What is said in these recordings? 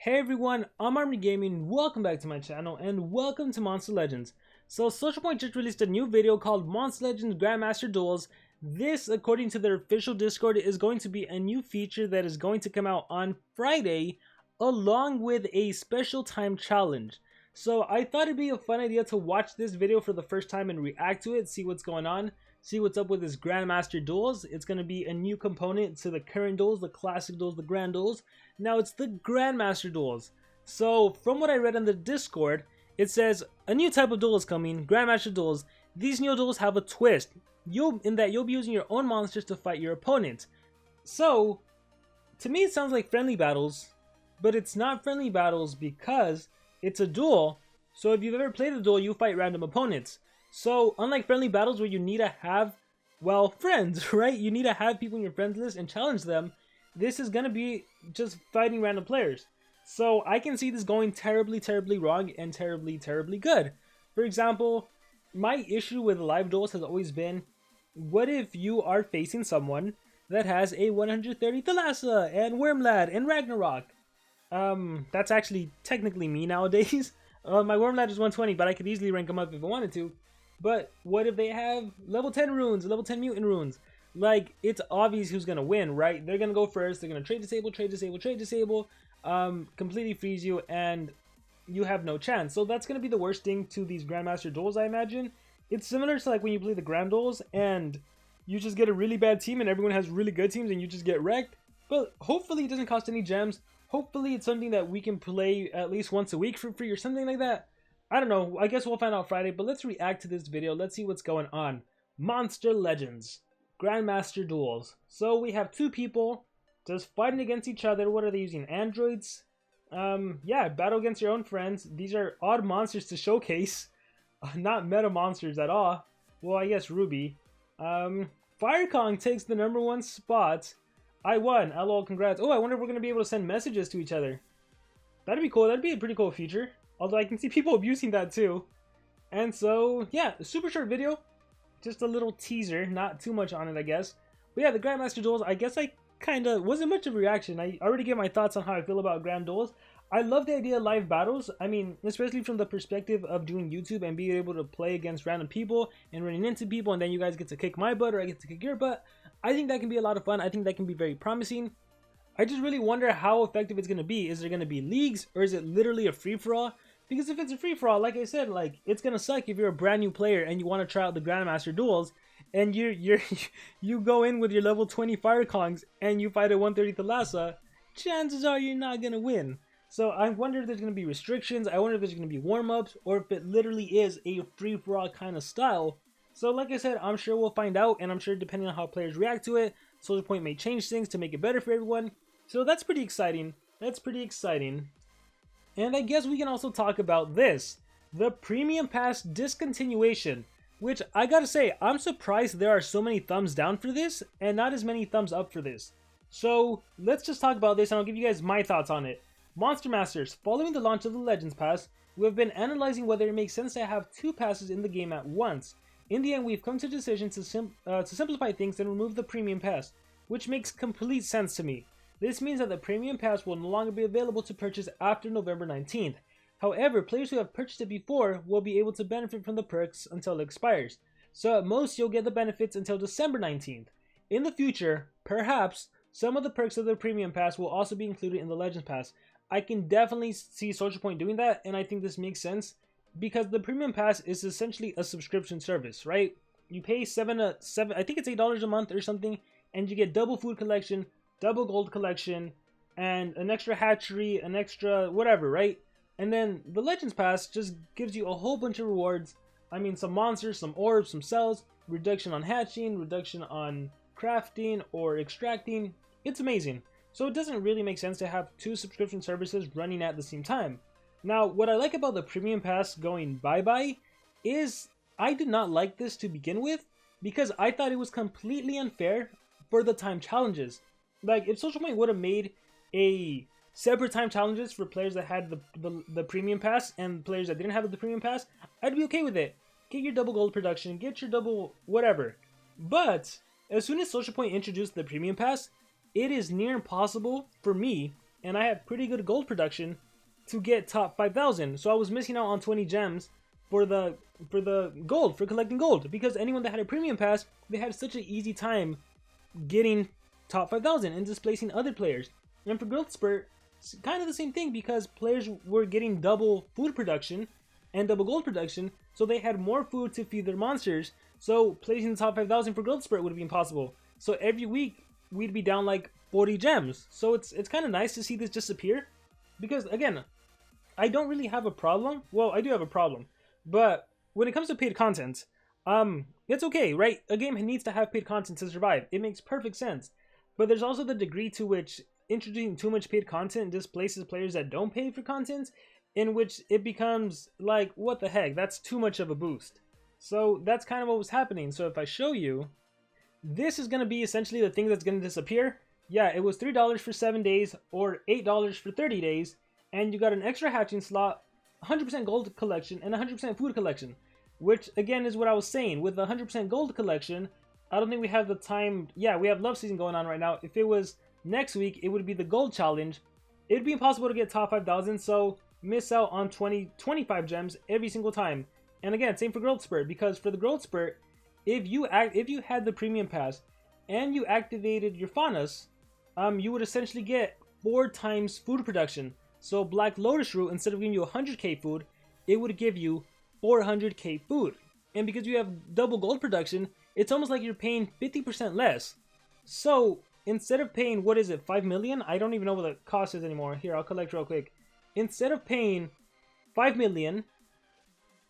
Hey everyone, I'm Army Gaming, welcome back to my channel, and welcome to Monster Legends. So SocialPoint just released a new video called Monster Legends Grandmaster Duels. This, according to their official Discord, is going to be a new feature that is going to come out on Friday, along with a special time challenge. So I thought it'd be a fun idea to watch this video for the first time and react to it, see what's going on, see what's up with this Grandmaster Duels. It's going to be a new component to the current duels, the classic duels, the grand duels. Now it's the Grandmaster Duels. So from what I read on the Discord, it says a new type of duel is coming, Grandmaster Duels. These new duels have a twist. You'll be using your own monsters to fight your opponent. So to me it sounds like friendly battles, but it's not friendly battles because it's a duel. So if you've ever played a duel, you fight random opponents. So unlike friendly battles where you need to have, well, friends, right? You need to have people in your friends list and challenge them. This is going to be just fighting random players. So I can see this going terribly, terribly wrong and terribly, terribly good. For example, my issue with live duels has always been, what if you are facing someone that has a 130 Thalassa and Wormlad and Ragnarök? That's actually technically me nowadays. My Wormlad is 120, but I could easily rank them up if I wanted to. But what if they have level 10 runes, level 10 mutant runes? Like, it's obvious who's going to win, right? They're going to go first. They're going to trade disable, completely freeze you, and you have no chance. So that's going to be the worst thing to these Grandmaster Duels, I imagine. It's similar to like when you play the Grand Duels and you just get a really bad team and everyone has really good teams and you just get wrecked. But hopefully it doesn't cost any gems. Hopefully it's something that we can play at least once a week for free or something like that. I don't know. I guess we'll find out Friday, but let's react to this video. Let's see what's going on. Monster Legends Grandmaster Duels. So we have two people just fighting against each other. What are they using? Androids? Yeah, battle against your own friends. These are odd monsters to showcase. Not meta monsters at all. Well, I guess Ruby. Firekong takes the #1 spot. I won. LOL, congrats. Oh, I wonder if we're going to be able to send messages to each other. That'd be cool. That'd be a pretty cool feature. Although I can see people abusing that too. And so, yeah, a super short video. Just a little teaser. Not too much on it, I guess. But yeah, the Grandmaster Duels, I guess I kind of wasn't much of a reaction. I already gave my thoughts on how I feel about Grand Duels. I love the idea of live battles. I mean, especially from the perspective of doing YouTube and being able to play against random people and running into people, and then you guys get to kick my butt or I get to kick your butt. I think that can be a lot of fun. I think that can be very promising. I just really wonder how effective it's going to be. Is there going to be leagues or is it literally a free-for-all? Because if it's a free-for-all, like I said, like, it's going to suck if you're a brand new player and you want to try out the Grandmaster Duels and you go in with your level 20 Firekongs and you fight a 130 Thalassa, chances are you're not going to win. So I wonder if there's going to be restrictions, I wonder if there's going to be warm-ups, or if it literally is a free-for-all kind of style. So like I said, I'm sure we'll find out, and I'm sure depending on how players react to it, SocialPoint may change things to make it better for everyone. So that's pretty exciting. That's pretty exciting. And I guess we can also talk about this, the Premium Pass discontinuation, which I gotta say, I'm surprised there are so many thumbs down for this and not as many thumbs up for this. So let's just talk about this and I'll give you guys my thoughts on it. Monster Masters, following the launch of the Legends Pass, we have been analyzing whether it makes sense to have two passes in the game at once. In the end, we've come to the decision to simplify things and remove the Premium Pass, which makes complete sense to me. This means that the Premium Pass will no longer be available to purchase after November 19th. However, players who have purchased it before will be able to benefit from the perks until it expires. So at most, you'll get the benefits until December 19th. In the future, perhaps, some of the perks of the Premium Pass will also be included in the Legends Pass. I can definitely see SocialPoint doing that, and I think this makes sense because the Premium Pass is essentially a subscription service, right? You pay I think it's $8 a month or something, and you get double food collection, double gold collection, and an extra hatchery, an extra whatever, right? And then the Legends Pass just gives you a whole bunch of rewards. I mean, some monsters, some orbs, some cells, reduction on hatching, reduction on crafting or extracting. It's amazing. So it doesn't really make sense to have two subscription services running at the same time. Now, what I like about the Premium Pass going bye-bye is I did not like this to begin with because I thought it was completely unfair for the time challenges. Like, if SocialPoint would have made a separate time challenges for players that had the Premium Pass and players that didn't have the Premium Pass, I'd be okay with it. Get your double gold production, get your double whatever. But as soon as SocialPoint introduced the Premium Pass, it is near impossible for me and I have pretty good gold production to get top 5,000. So I was missing out on 20 gems for the gold, for collecting gold, because anyone that had a premium pass, they had such an easy time getting top 5,000 and displacing other players. And for Growth Spurt, it's kind of the same thing, because players were getting double food production and double gold production, so they had more food to feed their monsters. So placing the top 5,000 for Growth Spurt would be impossible. So every week we'd be down like 40 gems. So it's kind of nice to see this disappear, because again, I don't really have a problem. Well, I do have a problem, but when it comes to paid content, it's okay, right? A game needs to have paid content to survive. It makes perfect sense. But there's also the degree to which introducing too much paid content displaces players that don't pay for content, in which it becomes like, what the heck, that's too much of a boost. So that's kind of what was happening. So if I show you, this is going to be essentially the thing that's going to disappear. Yeah, it was $3 for 7 days or $8 for 30 days, and you got an extra hatching slot, 100% gold collection, and 100% food collection, which again is what I was saying. With the 100% gold collection, I don't think we have the time. Yeah, we have love season going on right now. If it was next week, it would be the gold challenge. It'd be impossible to get top 5,000, so miss out on 25 gems every single time. And again, same for Growth Spurt, because for the Growth Spurt, if you had the premium pass and you activated your Faunus, you would essentially get 4 times food production. So Black Lotus Root, instead of giving you 100k food, it would give you 400k food. And because you have double gold production, it's almost like you're paying 50% less. So instead of paying, what is it, 5 million? I don't even know what the cost is anymore. Here, I'll collect real quick. Instead of paying 5 million,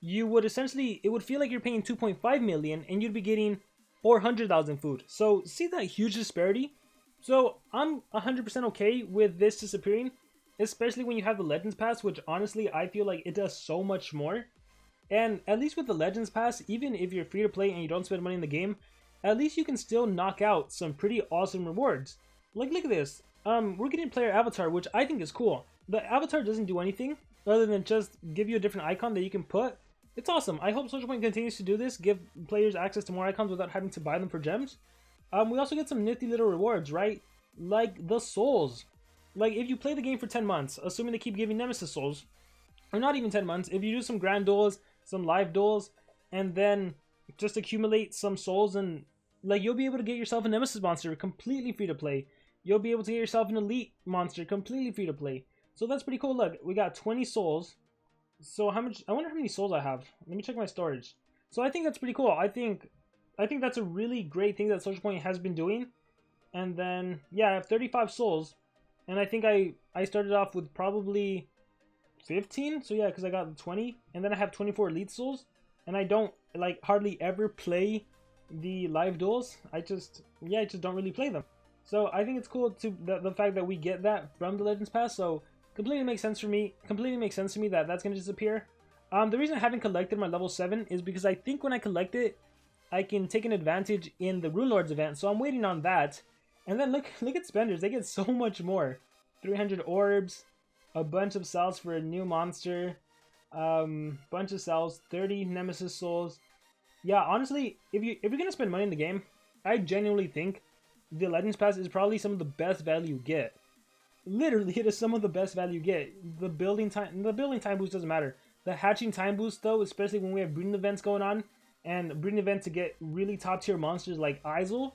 you would essentially, it would feel like you're paying 2.5 million and you'd be getting 400,000 food. So see that huge disparity? So I'm 100% okay with this disappearing, especially when you have the Legends Pass, which honestly I feel like it does so much more. And at least with the Legends Pass, even if you're free to play and you don't spend money in the game, at least you can still knock out some pretty awesome rewards. Like, look at this. We're getting player avatar, which I think is cool. The avatar doesn't do anything other than just give you a different icon that you can put. It's awesome. I hope SocialPoint continues to do this, give players access to more icons without having to buy them for gems. We also get some nifty little rewards, right? Like the souls. Like, if you play the game for 10 months, assuming they keep giving Nemesis souls, or not even 10 months, if you do some grand duels, some live duels, and then just accumulate some souls, and like, you'll be able to get yourself a Nemesis monster completely free to play. You'll be able to get yourself an elite monster completely free to play. So that's pretty cool. Look, we got 20 souls. So how much? I wonder how many souls I have. Let me check my storage. So I think that's pretty cool. I think that's a really great thing that SocialPoint has been doing. And then yeah, I have 35 souls, and I think I started off with probably 15. So yeah, because I got 20, and then I have 24 elite souls, and I don't like hardly ever play the live duels. I just don't really play them. So I think it's cool to the fact that we get that from the Legends Pass. So completely makes sense for me. Completely makes sense to me that that's gonna disappear. The reason I haven't collected my level 7 is because I think when I collect it, I can take an advantage in the Rune Lords event. So I'm waiting on that. And then look at spenders. They get so much more. 300 orbs, a bunch of cells for a new monster, bunch of cells, 30 Nemesis souls. Yeah, honestly, if you're gonna spend money in the game, I genuinely think the Legends Pass is probably some of the best value you get. Literally, it is some of the best value you get. The building time boost doesn't matter. The hatching time boost, though, especially when we have breeding events going on, and breeding events to get really top tier monsters like EISUL.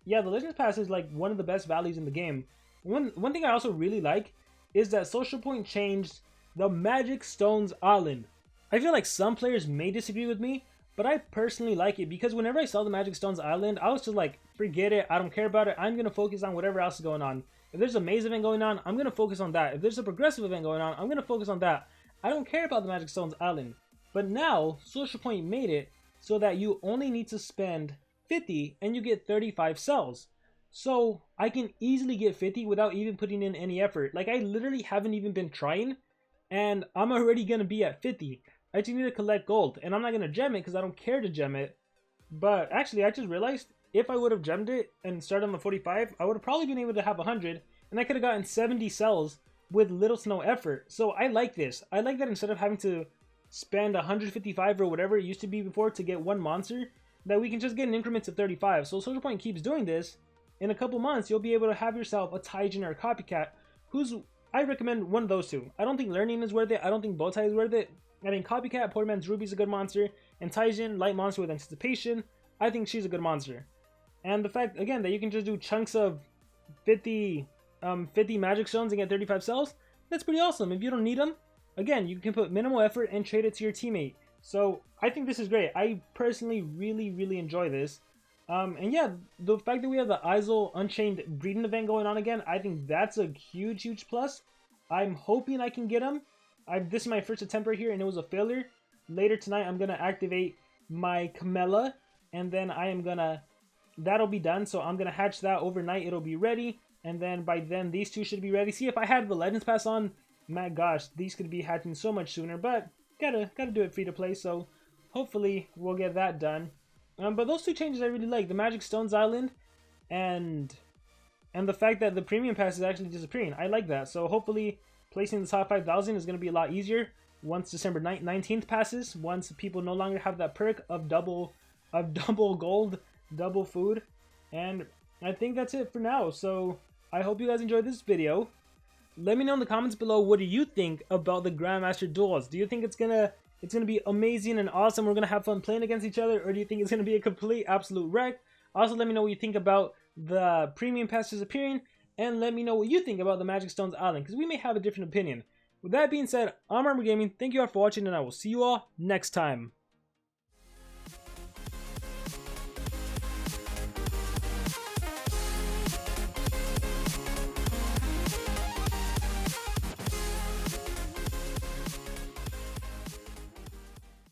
Yeah, the Legends Pass is like one of the best values in the game. One thing I also really like is that SocialPoint changed the Magic Stones Island. I feel like some players may disagree with me, but I personally like it because whenever I saw the Magic Stones Island, I was just like, forget it, I don't care about it, I'm going to focus on whatever else is going on. If there's a maze event going on, I'm going to focus on that. If there's a progressive event going on, I'm going to focus on that. I don't care about the Magic Stones Island. But now, SocialPoint made it so that you only need to spend 50 and you get 35 cells. So I can easily get 50 without even putting in any effort. Like, I literally haven't even been trying, and I'm already going to be at 50. I just need to collect gold, and I'm not going to gem it because I don't care to gem it. But actually, I just realized if I would have gemmed it and started on the 45, I would have probably been able to have 100, and I could have gotten 70 cells with little to no effort. So I like this. I like that instead of having to spend 155 or whatever it used to be before to get one monster, that we can just get in increments of 35. So SocialPoint keeps doing this. In a couple months, you'll be able to have yourself a Taijin or a Copycat who's I recommend one of those two. I don't think Learning is worth it. I don't think Bowtie is worth it. I think Copycat, Poor Man's Ruby is a good monster. And Taijin, Light Monster with Anticipation, I think she's a good monster. And the fact, again, that you can just do chunks of 50 magic stones and get 35 cells, that's pretty awesome. If you don't need them, again, you can put minimal effort and trade it to your teammate. So I think this is great. I personally really enjoy this. And yeah, the fact that we have the EISUL Unchained breeding event going on again, I think that's a huge plus. I'm hoping I can get them. This is my first attempt right here, and it was a failure. Later tonight, I'm going to activate my Camella, and then that'll be done. So I'm going to hatch that overnight. It'll be ready, and then by then, these two should be ready. See, if I had the Legends Pass on, my gosh, these could be hatching so much sooner, but gotta do it free to play, so hopefully we'll get that done. But those two changes I really like, the Magic Stones Island and the fact that the Premium Pass is actually disappearing. I like that, so hopefully placing the top 5,000 is going to be a lot easier once December 19th passes, once people no longer have that perk of double gold, double food. And I think that's it for now, so I hope you guys enjoyed this video. Let me know in the comments below, what do you think about the Grandmaster Duels? Do you think it's gonna be amazing and awesome, we're gonna have fun playing against each other, or do you think it's gonna be a complete absolute wreck? Also, let me know what you think about the Premium Pass disappearing, and let me know what you think about the Magic Stones Island, because we may have a different opinion. With that being said, I'm Armor Gaming, thank you all for watching, and I will see you all next time.